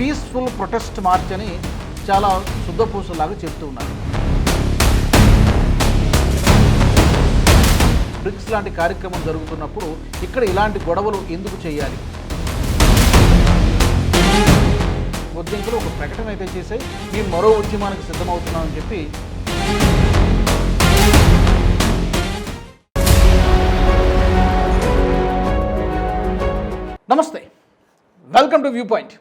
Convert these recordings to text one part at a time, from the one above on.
Peaceful protest March అని చాలా శుద్ధపూసలాగా చెప్తూ ఉన్నారు. బ్రిక్స్ లాంటి కార్యక్రమం జరుగుతున్నప్పుడు ఇక్కడ ఇలాంటి గొడవలు ఎందుకు చేయాలి? బొద్దింకలు ఒక ప్రకటన అయితే చేశాయి, మేము మరో ఉద్యమానికి సిద్ధమవుతున్నామని చెప్పి. నమస్తే, వెల్కమ్ టు వ్యూ పాయింట్.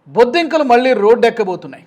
బొద్దింకలు మళ్ళీ రోడ్డు ఎక్కబోతున్నాయి.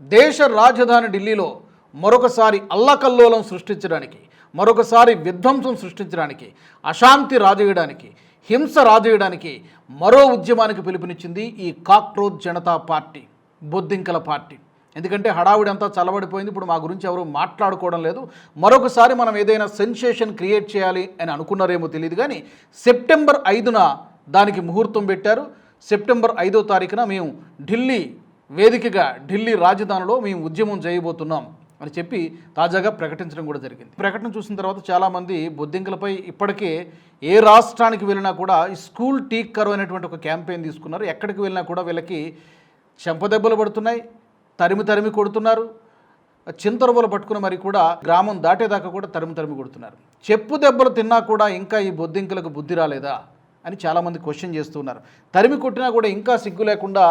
దేశ రాజధాని ఢిల్లీలో మరొకసారి అల్లకల్లోలం సృష్టించడానికి, మరొకసారి విధ్వంసం సృష్టించడానికి, అశాంతి రాజేయడానికి, హింస రాజేయడానికి మరో ఉద్యమానికి పిలుపునిచ్చింది ఈ కాక్రోచ్ జనతా పార్టీ, బొద్దింకల పార్టీ. ఎందుకంటే హడావుడి అంతా చల్లబడిపోయింది, ఇప్పుడు మా గురించి ఎవరు మాట్లాడుకోవడం లేదు. మరొకసారి మనం ఏదైనా సెన్సేషన్ క్రియేట్ చేయాలి అని అనుకున్నారేమో తెలియదు, కానీ సెప్టెంబర్ 5న దానికి ముహూర్తం పెట్టారు. సెప్టెంబర్ 5వ తారీఖున మేము ఢిల్లీ వేదికగా, ఢిల్లీ రాజధానిలో మేము ఉద్యమం చేయబోతున్నాం అని చెప్పి తాజాగా ప్రకటించడం కూడా జరిగింది. ప్రకటన చూసిన తర్వాత చాలామంది బొద్దింకలపై ఇప్పటికే ఏ రాష్ట్రానికి వెళ్ళినా కూడా ఈ స్కూల్ టీక్ కరో అనేటువంటి ఒక క్యాంపెయిన్ తీసుకున్నారు. ఎక్కడికి వెళ్ళినా కూడా వీళ్ళకి చెంపదెబ్బలు పడుతున్నాయి, తరిమి కొడుతున్నారు, చింతరువులు పట్టుకుని మరి కూడా గ్రామం దాటేదాకా కూడా తరిమి కొడుతున్నారు. చెప్పు దెబ్బలు తిన్నా కూడా ఇంకా ఈ బొద్దింకలకు బుద్ధి రాలేదా అని చాలామంది క్వశ్చన్ చేస్తున్నారు. తరిమి కొట్టినా కూడా ఇంకా సిగ్గు లేకుండా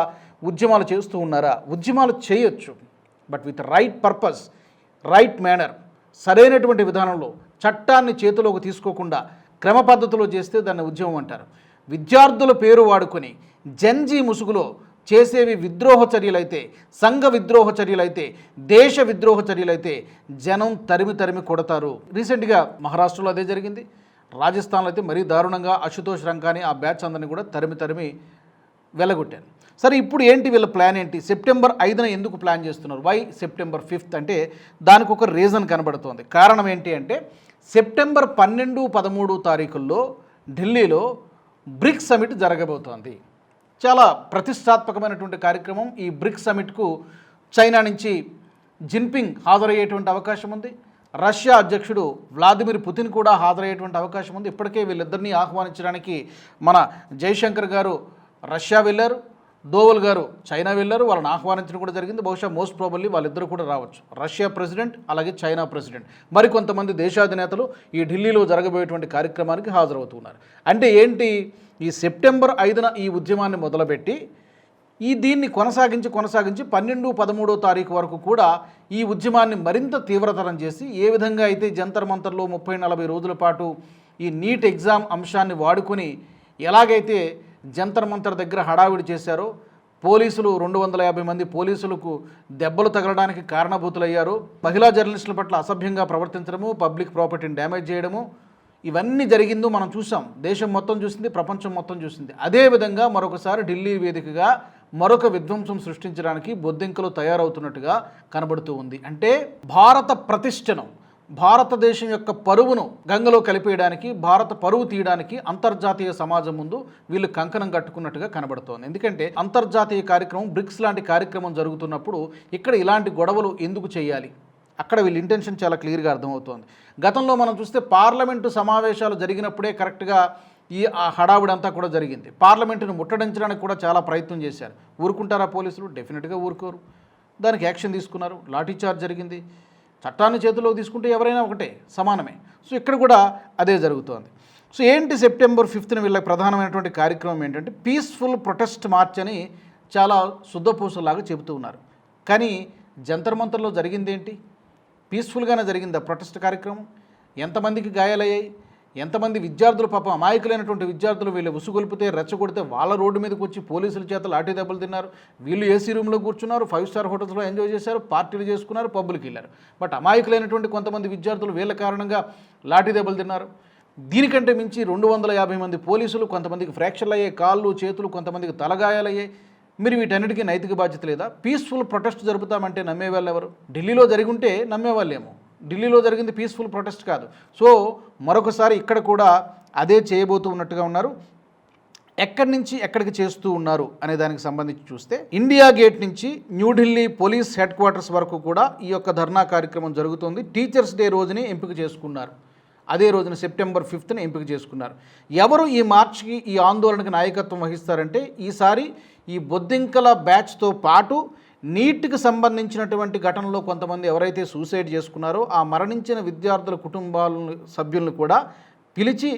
ఉద్యమాలు చేస్తూ ఉన్నారా? ఉద్యమాలు చేయొచ్చు, but with right purpose, right manner, సరైనటువంటి విధానంలో, చట్టాన్ని చేతిలోకి తీసుకోకుండా క్రమ పద్ధతిలో చేస్తే దాన్ని ఉద్యమం అంటారు. విద్యార్థుల పేరు వాడుకొని జంజీ ముసుగులో చేసేవి విద్రోహ చర్యలైతే, సంఘ విద్రోహ చర్యలైతే, దేశ విద్రోహ చర్యలైతే జనం తరిమి కొడతారు. రీసెంట్గా మహారాష్ట్రలో అదే జరిగింది. రాజస్థాన్లో అయితే మరీ దారుణంగా అశుతోష్ రంకాని ఆ బ్యాచ్ అందరినీ కూడా తరిమి వెళ్ళగొట్టారు. సరే, ఇప్పుడు ఏంటి వీళ్ళ ప్లాన్ ఏంటి? సెప్టెంబర్ 5న ఎందుకు ప్లాన్ చేస్తున్నారు? వై సెప్టెంబర్ 5th అంటే దానికి ఒక రీజన్ కనబడుతోంది. కారణం ఏంటి అంటే సెప్టెంబర్ 12, 13 తారీఖుల్లో ఢిల్లీలో బ్రిక్స్ సమిట్ జరగబోతోంది. చాలా ప్రతిష్టాత్మకమైనటువంటి కార్యక్రమం. ఈ బ్రిక్స్ సమిట్కు చైనా నుంచి జిన్పింగ్ హాజరయ్యేటువంటి అవకాశం ఉంది. రష్యా అధ్యక్షుడు వ్లాదిమిర్ పుతిన్ కూడా హాజరయ్యేటువంటి అవకాశం ఉంది. ఇప్పటికే వీళ్ళిద్దరినీ ఆహ్వానించడానికి మన జైశంకర్ గారు రష్యా వెళ్ళారు, దోవల్ గారు చైనా వెళ్ళారు. వాళ్ళని ఆహ్వానించడం కూడా జరిగింది. బహుశా మోస్ట్ ప్రాబబ్లీ వాళ్ళిద్దరూ కూడా రావచ్చు, రష్యా ప్రెసిడెంట్ అలాగే చైనా ప్రెసిడెంట్. మరికొంతమంది దేశాధినేతలు ఈ ఢిల్లీలో జరగబోయేటువంటి కార్యక్రమానికి హాజరవుతున్నారు. అంటే ఏంటి? ఈ సెప్టెంబర్ 5న ఈ ఉద్యమాన్ని మొదలుపెట్టి దీన్ని కొనసాగించి 12, 13వ తారీఖు వరకు కూడా ఈ ఉద్యమాన్ని మరింత తీవ్రతరం చేసి, ఏ విధంగా అయితే జంతర్ మంతర్లో 30-40 రోజుల పాటు ఈ నీట్ ఎగ్జామ్ అంశాన్ని వాడుకొని ఎలాగైతే జంతర్ మంతర్ దగ్గర హడావిడి చేశారో, పోలీసులు 250 మంది పోలీసులకు దెబ్బలు తగలడానికి కారణభూతులయ్యారు, మహిళా జర్నలిస్టుల పట్ల అసభ్యంగా ప్రవర్తించడము, పబ్లిక్ ప్రాపర్టీని డ్యామేజ్ చేయడము, ఇవన్నీ జరిగిందో మనం చూసాం. దేశం మొత్తం చూసింది, ప్రపంచం మొత్తం చూసింది. అదేవిధంగా మరొకసారి ఢిల్లీ వేదికగా మరొక విధ్వంసం సృష్టించడానికి బొద్దింకలు తయారవుతున్నట్టుగా కనబడుతూ ఉంది. అంటే భారత ప్రతిష్టను, భారతదేశం యొక్క పరువును గంగలో కలిపేయడానికి, భారత పరువు తీయడానికి అంతర్జాతీయ సమాజం ముందు వీళ్ళు కంకణం కట్టుకున్నట్టుగా కనబడుతోంది. ఎందుకంటే అంతర్జాతీయ కార్యక్రమం, బ్రిక్స్ లాంటి కార్యక్రమం జరుగుతున్నప్పుడు ఇక్కడ ఇలాంటి గొడవలు ఎందుకు చేయాలి? అక్కడ వీళ్ళ ఇంటెన్షన్ చాలా క్లియర్గా అర్థమవుతోంది. గతంలో మనం చూస్తే పార్లమెంటు సమావేశాలు జరిగినప్పుడే కరెక్ట్గా ఈ హడావుడి అంతా కూడా జరిగింది. పార్లమెంటును ముట్టడించడానికి కూడా చాలా ప్రయత్నం చేశారు. ఊరుకుంటారా పోలీసులు? డెఫినెట్గా ఊరుకోరు. దానికి యాక్షన్ తీసుకున్నారు, లాఠీచార్జ్ జరిగింది. చట్టాన్ని చేతిలో తీసుకుంటే ఎవరైనా ఒకటే, సమానమే. సో ఇక్కడ కూడా అదే జరుగుతోంది. సో ఏంటి సెప్టెంబర్ 5న వీళ్ళ ప్రధానమైనటువంటి కార్యక్రమం ఏంటంటే పీస్ఫుల్ ప్రొటెస్ట్ మార్చ్ అని చాలా శుద్ధపూసలాగా చెబుతూ ఉన్నారు. కానీ జంతర్ మంతర్లో జరిగింది ఏంటి? పీస్ఫుల్గానే జరిగిందా ప్రొటెస్ట్ కార్యక్రమం? ఎంతమందికి గాయాలయ్యాయి? ఎంతమంది విద్యార్థులు, పాపం అమాయకులైనటువంటి విద్యార్థులు వీళ్ళు ఉసుగొలిపితే, రెచ్చగొడితే వాళ్ళ రోడ్డు మీదకి వచ్చి పోలీసుల చేత లాఠీ దెబ్బలు తిన్నారు. వీళ్ళు ఏసీ రూమ్లో కూర్చున్నారు, 5 స్టార్ హోటల్స్లో ఎంజాయ్ చేశారు, పార్టీలు చేసుకున్నారు, పబ్బులకి వెళ్ళారు. బట్ అమాయకులైనటువంటి కొంతమంది విద్యార్థులు వీళ్ళ కారణంగా లాఠీ దెబ్బలు తిన్నారు. దీనికంటే మించి 250 మంది పోలీసులు, కొంతమందికి ఫ్రాక్చర్లు అయ్యాయి, కాళ్ళు చేతులు, కొంతమందికి తలగాయాలయ్యాయి. మీరు వీటన్నిటికీ నైతిక బాధ్యత లేదా? పీస్ఫుల్ ప్రొటెస్ట్ జరుపుతామంటే నమ్మేవాళ్ళు ఎవరు? ఢిల్లీలో జరిగి ఉంటే నమ్మేవాళ్ళేమో. ఢిల్లీలో జరిగింది పీస్ఫుల్ ప్రొటెస్ట్ కాదు. సో మరొకసారి ఇక్కడ కూడా అదే చేయబోతూ ఉన్నట్టుగా ఉన్నారు. ఎక్కడి నుంచి ఎక్కడికి చేస్తూ ఉన్నారు అనే దానికి సంబంధించి చూస్తే, ఇండియా గేట్ నుంచి న్యూఢిల్లీ పోలీస్ హెడ్ క్వార్టర్స్ వరకు కూడా ఈ యొక్క ధర్నా కార్యక్రమం జరుగుతుంది. టీచర్స్ డే రోజుని ఎంపిక చేసుకున్నారు. అదే రోజున సెప్టెంబర్ 5న ఎంపిక చేసుకున్నారు. ఎవరు ఈ మార్చికి ఈ ఆందోళనకు నాయకత్వం వహిస్తారంటే ఈసారి ఈ బొద్దింకల బ్యాచ్తో పాటు నీట్కి సంబంధించినటువంటి ఘటనలో కొంతమంది ఎవరైతే సూసైడ్ చేసుకున్నారో ఆ మరణించిన విద్యార్థుల కుటుంబాల సభ్యులను కూడా పిలిచి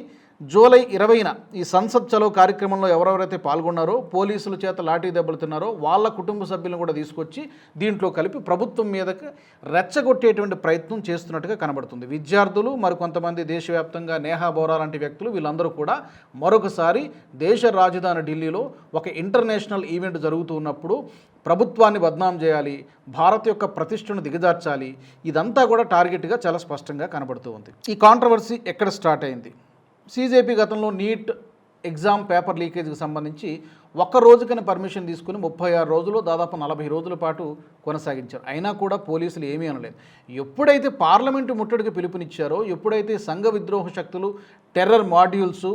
జూలై 20న ఈ సంసద్ చలో కార్యక్రమంలో ఎవరెవరైతే పాల్గొన్నారో, పోలీసుల చేత లాఠీ దెబ్బలు తిన్నారో వాళ్ళ కుటుంబ సభ్యులను కూడా తీసుకొచ్చి దీంట్లో కలిపి ప్రభుత్వం మీదకి రెచ్చగొట్టేటువంటి ప్రయత్నం చేస్తున్నట్టుగా కనబడుతుంది. విద్యార్థులు మరికొంతమంది దేశవ్యాప్తంగా నేహా బోరా లాంటి వ్యక్తులు వీళ్ళందరూ కూడా మరొకసారి దేశ రాజధాని ఢిల్లీలో ఒక ఇంటర్నేషనల్ ఈవెంట్ జరుగుతూ ఉన్నప్పుడు ప్రభుత్వాన్ని బద్నాం చేయాలి, భారత్ యొక్క ప్రతిష్టను దిగజార్చాలి, ఇదంతా కూడా టార్గెట్గా చాలా స్పష్టంగా కనబడుతూ ఉంది. ఈ కాంట్రవర్సీ ఎక్కడ స్టార్ట్ అయింది? సీజేపీ గతంలో నీట్ ఎగ్జామ్ పేపర్ లీకేజ్కి సంబంధించి ఒక్క రోజుకని పర్మిషన్ తీసుకుని 36 రోజులు దాదాపు 40 రోజుల పాటు కొనసాగించారు. అయినా కూడా పోలీసులు ఏమీ అనలేదు. ఎప్పుడైతే పార్లమెంటు ముట్టడికి పిలుపునిచ్చారో, ఎప్పుడైతే సంఘ విద్రోహ శక్తులు, టెర్రర్ మాడ్యూల్స్,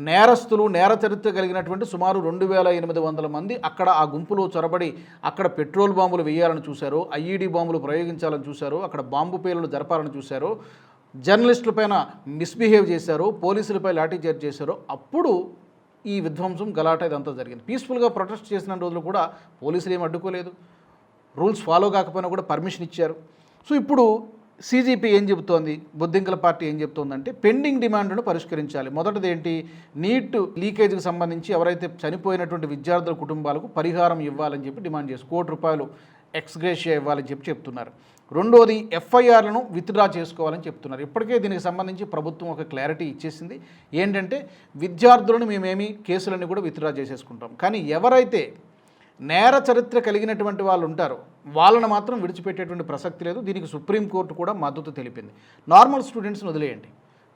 నేరస్తులు, నేర చరిత్ర కలిగినటువంటి సుమారు 2800 మంది అక్కడ ఆ గుంపులో చొరబడి అక్కడ పెట్రోల్ బాంబులు వేయాలని చూశారో, ఐఈడీ బాంబులు ప్రయోగించాలని చూశారో, అక్కడ బాంబు పేలులు జరపాలని చూశారో, జర్నలిస్టులపైన మిస్బిహేవ్ చేశారో, పోలీసులపై లాఠీచార్జ్ చేశారో, అప్పుడు ఈ విధ్వంసం గలాట ఇదంతా జరిగింది. పీస్ఫుల్గా ప్రొటెస్ట్ చేసిన రోజులు కూడా పోలీసులు ఏమి అడ్డుకోలేదు, రూల్స్ ఫాలో కాకపోయినా కూడా పర్మిషన్ ఇచ్చారు. సో ఇప్పుడు సీజీపీ ఏం చెబుతోంది, బొద్దింకల పార్టీ ఏం చెబుతోందంటే పెండింగ్ డిమాండ్లను పరిష్కరించాలి. మొదటిది ఏంటి, నీట్ లీకేజ్కి సంబంధించి ఎవరైతే చనిపోయినటువంటి విద్యార్థుల కుటుంబాలకు పరిహారం ఇవ్వాలని చెప్పి డిమాండ్ చేసి ₹1 ఎక్స్గ్రేషియా ఇవ్వాలని చెప్పి చెప్తున్నారు. రెండోది ఎఫ్ఐఆర్లను విత్డ్రా చేసుకోవాలని చెప్తున్నారు. ఇప్పటికే దీనికి సంబంధించి ప్రభుత్వం ఒక క్లారిటీ ఇచ్చేసింది. ఏంటంటే విద్యార్థులను మేమేమి కేసులన్నీ కూడా విత్డ్రా చేసేసుకుంటాం, కానీ ఎవరైతే నేర చరిత్ర కలిగినటువంటి వాళ్ళు ఉంటారో వాళ్ళని మాత్రం విడిచిపెట్టేటువంటి ప్రసక్తి లేదు. దీనికి సుప్రీంకోర్టు కూడా మద్దతు తెలిపింది. నార్మల్ స్టూడెంట్స్ని వదిలేయండి,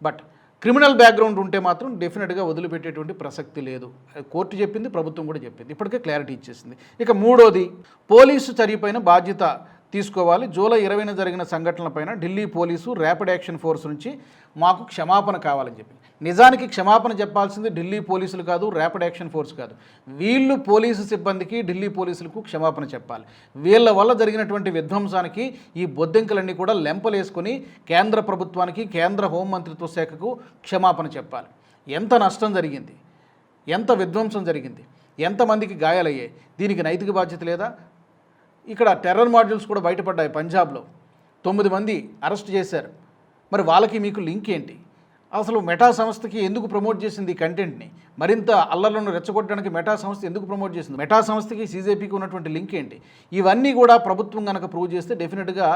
బట్ క్రిమినల్ బ్యాక్గ్రౌండ్ ఉంటే మాత్రం డెఫినెట్గా వదిలిపెట్టేటువంటి ప్రసక్తి లేదు. కోర్టు చెప్పింది, ప్రభుత్వం కూడా చెప్పింది, ఇప్పటికే క్లారిటీ ఇచ్చేసింది. ఇక మూడోది, పోలీసు చర్యపైన బాధ్యత తీసుకోవాలి. జూలై 20న జరిగిన సంఘటనలపైన Delhi police rapid action force నుంచి మాకు క్షమాపణ కావాలని చెప్పి. నిజానికి క్షమాపణ చెప్పాల్సింది ఢిల్లీ పోలీసులు కాదు, ర్యాపిడ్ యాక్షన్ ఫోర్స్ కాదు. వీళ్ళు పోలీసు సిబ్బందికి, ఢిల్లీ పోలీసులకు క్షమాపణ చెప్పాలి. వీళ్ళ వల్ల జరిగినటువంటి విధ్వంసానికి ఈ బొద్దింకలన్నీ కూడా లెంపలేసుకొని కేంద్ర ప్రభుత్వానికి, కేంద్ర హోంమంత్రిత్వ శాఖకు క్షమాపణ చెప్పాలి. ఎంత నష్టం జరిగింది, ఎంత విధ్వంసం జరిగింది, ఎంతమందికి గాయాలయ్యాయి, దీనికి నైతిక బాధ్యత లేదా? ఇక్కడ టెర్రర్ మాడ్యూల్స్ కూడా బయటపడ్డాయి. పంజాబ్లో 9 మంది అరెస్ట్ చేశారు. మరి వాళ్ళకి మీకు లింక్ ఏంటి? అసలు మెటా సంస్థకి ఎందుకు ప్రమోట్ చేసింది ఈ కంటెంట్ని? మరింత అల్లర్లను రెచ్చగొట్టడానికి మెటా సంస్థ ఎందుకు ప్రమోట్ చేసింది? మెటా సంస్థకి సీజేపీకి ఉన్నటువంటి లింక్ ఏంటి? ఇవన్నీ కూడా ప్రభుత్వం కనుక ప్రూవ్ చేస్తే డెఫినెట్గా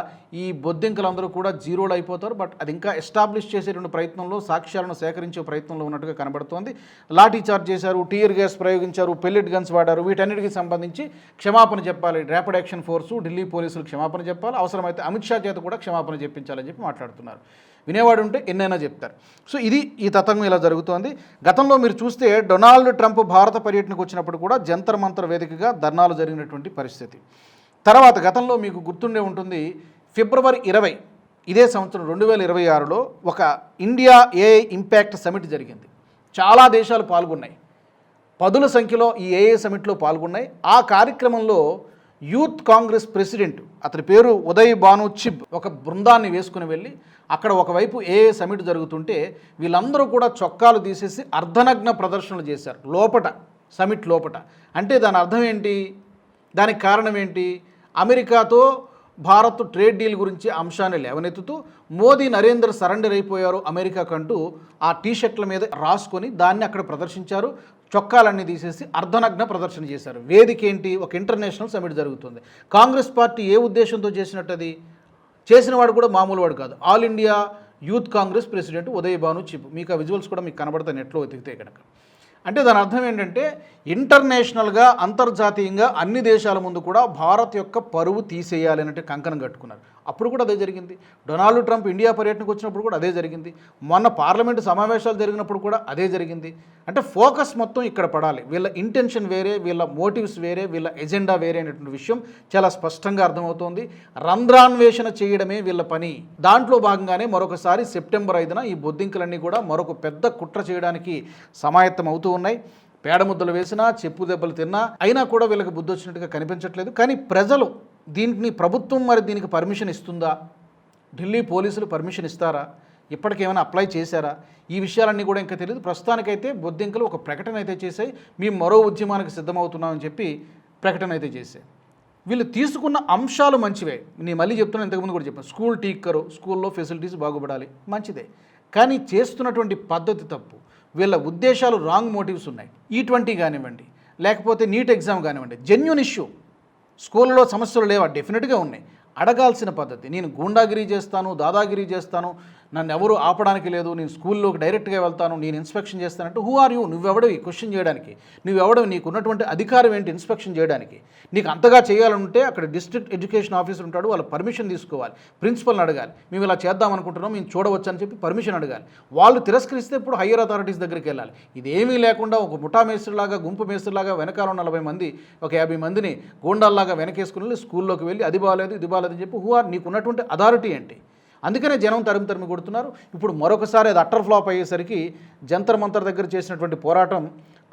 ఈ బొద్దింకలందరూ కూడా జీరోలు అయిపోతారు. బట్ అది ఇంకా ఎస్టాబ్లిష్ చేసేటువంటి ప్రయత్నంలో, సాక్ష్యాలను సేకరించే ప్రయత్నంలో ఉన్నట్టుగా కనబడుతోంది. లాఠీ చార్జ్ చేశారు, టీయర్ గ్యాస్ ప్రయోగించారు, పెల్లెట్ గన్స్ వాడారు. వీటన్నిటికీ సంబంధించి క్షమాపణ చెప్పాలి. ర్యాపిడ్ యాక్షన్ ఫోర్సు, ఢిల్లీ పోలీసులు క్షమాపణ చెప్పాలి. అవసరమైతే అమిత్ షా చేత కూడా క్షమాపణ చెప్పించాలని చెప్పి మాట్లాడుతున్నారు. వినేవాడు ఉంటే ఎన్నైనా చెప్తారు. సో ఇది ఈ తతంగం ఇలా జరుగుతోంది. గతంలో మీరు చూస్తే డొనాల్డ్ ట్రంప్ భారత పర్యటనకు వచ్చినప్పుడు కూడా జంతర్ మంతర్ వేదికగా ధర్నాలు జరిగినటువంటి పరిస్థితి. తర్వాత గతంలో మీకు గుర్తుండే ఉంటుంది, ఫిబ్రవరి 20 ఇదే సంవత్సరం 2026లో ఒక ఇండియా ఏఐ ఇంపాక్ట్ సమిట్ జరిగింది. చాలా దేశాలు పాల్గొన్నాయి, పదుల సంఖ్యలో ఈ ఏఐ సమిట్లో పాల్గొన్నాయి. ఆ కార్యక్రమంలో యూత్ కాంగ్రెస్ ప్రెసిడెంట్, అతని పేరు ఉదయ్ భాను చిబ్, ఒక బృందాన్ని వేసుకుని వెళ్ళి అక్కడ ఒకవైపు ఏఐ సమిట్ జరుగుతుంటే వీళ్ళందరూ కూడా చొక్కాలు తీసేసి అర్ధనగ్న ప్రదర్శనలు చేశారు లోపట, సమిట్ లోపట. అంటే దాని అర్థం ఏంటి? దానికి కారణం ఏంటి? అమెరికాతో భారత్ ట్రేడ్ డీల్ గురించి అంశాన్ని లేవనెత్తుతూ మోదీ, నరేంద్ర సరెండర్ అయిపోయారు అమెరికాకంటూ ఆ టీషర్ట్ల మీద రాసుకొని దాన్ని అక్కడ ప్రదర్శించారు. చొక్కాలన్నీ తీసేసి అర్ధనగ్న ప్రదర్శన చేశారు. వేదిక ఏంటి? ఒక ఇంటర్నేషనల్ సమిట్ జరుగుతుంది. కాంగ్రెస్ పార్టీ ఏ ఉద్దేశంతో చేసినట్టు? అది చేసిన వాడు కూడా మామూలు వాడు కాదు, all India youth Congress president Uday Bhanu Chib. మీకు ఆ విజువల్స్ కూడా మీకు కనబడతాయి నెట్లో వెతికితే కనుక. అంటే దాని అర్థం ఏంటంటే ఇంటర్నేషనల్గా, అంతర్జాతీయంగా అన్ని దేశాల ముందు కూడా భారత్ యొక్క పరువు తీసేయాలి అంటే కంకణం కట్టుకున్నారు. అప్పుడు కూడా అదే జరిగింది. డొనాల్డ్ ట్రంప్ ఇండియా పర్యటనకు వచ్చినప్పుడు కూడా అదే జరిగింది. మొన్న పార్లమెంటు సమావేశాలు జరిగినప్పుడు కూడా అదే జరిగింది. అంటే ఫోకస్ మొత్తం ఇక్కడ పడాలి. వీళ్ళ ఇంటెన్షన్ వేరే, వీళ్ళ మోటివ్స్ వేరే, వీళ్ళ ఎజెండా వేరే అనేటువంటి విషయం చాలా స్పష్టంగా అర్థమవుతోంది. రంధ్రాన్వేషణ చేయడమే వీళ్ళ పని. దాంట్లో భాగంగానే మరొకసారి సెప్టెంబర్ 5న ఈ బొద్దింకలన్నీ కూడా మరొక పెద్ద కుట్ర చేయడానికి సమాయత్తం అవుతూ ఉన్నాయి. పేడముద్దలు వేసినా, చెప్పు దెబ్బలు తిన్నా, అయినా కూడా వీళ్ళకి బుద్ధి వచ్చినట్టుగా కనిపించట్లేదు. కానీ ప్రజలు దీనికి, ప్రభుత్వం మరి దీనికి పర్మిషన్ ఇస్తుందా? ఢిల్లీ పోలీసులు పర్మిషన్ ఇస్తారా? ఇప్పటికేమైనా అప్లై చేశారా? ఈ విషయాలన్నీ కూడా ఇంకా తెలియదు. ప్రస్తుతానికైతే బొద్దింకలు ఒక ప్రకటన అయితే చేశాయి. మేము మరో ఉద్యమానికి సిద్ధమవుతున్నామని చెప్పి ప్రకటన అయితే చేశాయి. వీళ్ళు తీసుకున్న అంశాలు మంచివే. నేను మళ్ళీ చెప్తున్నాను, ఇంతకుముందు కూడా చెప్పాను. స్కూల్ టీచరు, స్కూల్లో ఫెసిలిటీస్ బాగుపడాలి, మంచిదే. కానీ చేస్తున్నటువంటి పద్ధతి తప్పు. వీళ్ళ ఉద్దేశాలు రాంగ్ మోటివ్స్ ఉన్నాయి. E20 కానివ్వండి, లేకపోతే నీట్ ఎగ్జామ్ కానివ్వండి, జెన్యూన్ ఇష్యూ. స్కూళ్ళలో సమస్యలు లేవా? డెఫినెట్గా ఉన్నాయి. అడగాల్సిన పద్ధతి. నేను గూండాగిరి చేస్తాను, దాదాగిరి చేస్తాను, నన్ను ఎవరు ఆపడానికి లేదు, నేను స్కూల్లోకి డైరెక్ట్గా వెళ్తాను, నేను ఇన్స్పెక్షన్ చేస్తానంటే హూ ఆర్ యూ? నువ్వెవడవి క్వశ్చన్ చేయడానికి? నువ్వెవడవి? నీకు ఉన్నటువంటి అధికారం ఏంటి ఇన్స్పెక్షన్ చేయడానికి? నీకు అంతగా చేయాలంటే అక్కడ డిస్ట్రిక్ట్ ఎడ్యుకేషన్ ఆఫీసర్ ఉంటాడు, వాళ్ళ పర్మిషన్ తీసుకోవాలి, ప్రిన్సిపల్ని అడగాలి. మేము ఇలా చేద్దాం అనుకుంటున్నాం, మేము చూడవచ్చు అని చెప్పి పర్మిషన్ అడగాలి. వాళ్ళు తిరస్కరిస్తే ఇప్పుడు హయ్యర్ అథారిటీస్ దగ్గరికి వెళ్ళాలి. ఇదేమీ లేకుండా ఒక ముఠా మేస్త్రిలాగా, గుంపు మేస్త్రిలాగా వెనకాల 40 మంది, ఒక 50 మందిని గూండాల్లాగా వెనకేసుకుని వెళ్ళి స్కూల్లోకి వెళ్ళి అది బాగాలేదు, ఇది బాగాలేదు అని చెప్పి హూ ఆర్? నీకు ఉన్నటువంటి అథారిటీ ఏంటి? అందుకనే జనం తరిమి కొడుతున్నారు. ఇప్పుడు మరొకసారి అది అట్టర్ ఫ్లాప్ అయ్యేసరికి జంతర్ మంతర్ దగ్గర చేసినటువంటి పోరాటం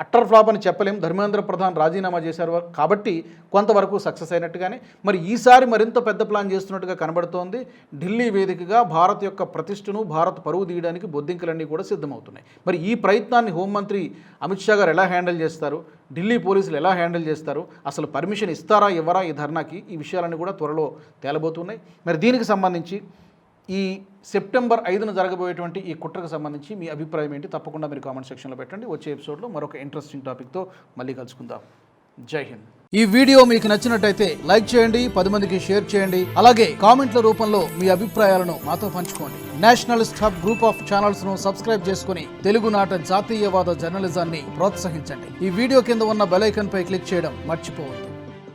అట్టర్ ఫ్లాప్ అని చెప్పలేం. ధర్మేంద్ర ప్రధాన్ రాజీనామా చేశారు కాబట్టి కొంతవరకు సక్సెస్ అయినట్టుగానే, మరి ఈసారి మరింత పెద్ద ప్లాన్ చేస్తున్నట్టుగా కనబడుతోంది. ఢిల్లీ వేదికగా భారత్ యొక్క ప్రతిష్టను, భారత్ పరువు తీయడానికి బొద్దింకలన్నీ కూడా సిద్ధమవుతున్నాయి. మరి ఈ ప్రయత్నాన్ని హోంమంత్రి అమిత్ షా గారు ఎలా హ్యాండిల్ చేస్తారు? ఢిల్లీ పోలీసులు ఎలా హ్యాండిల్ చేస్తారు? అసలు పర్మిషన్ ఇస్తారా ఇవ్వరా ఈ ధర్నాకి? ఈ విషయాలన్నీ కూడా త్వరలో తేలబోతున్నాయి. మరి దీనికి సంబంధించి ఈ సెప్టెంబర్ 5న జరగబోయేటువంటి ఈ కుట్రకు సంబంధించి మీ అభిప్రాయం ఏంటి? తప్పకుండా మీరు కామెంట్ సెక్షన్లో పెట్టండి. వచ్చే ఎపిసోడ్లో మరొక ఇంట్రెస్టింగ్ టాపిక్తో మళ్ళీ కలుసుకుందాం. జై హింద్. ఈ వీడియో మీకు నచ్చినట్టయితే లైక్ చేయండి, 10 మందికి షేర్ చేయండి. అలాగే కామెంట్ల రూపంలో మీ అభిప్రాయాలను మాతో పంచుకోండి. Nationalist hub group of channels ను సబ్స్క్రైబ్ చేసుకుని తెలుగునాట జాతీయవాద జర్నలిజాన్ని ప్రోత్సహించండి. ఈ వీడియో కింద ఉన్న బెల్ ఐకాన్ పై క్లిక్ చేయడం మర్చిపోవద్దు.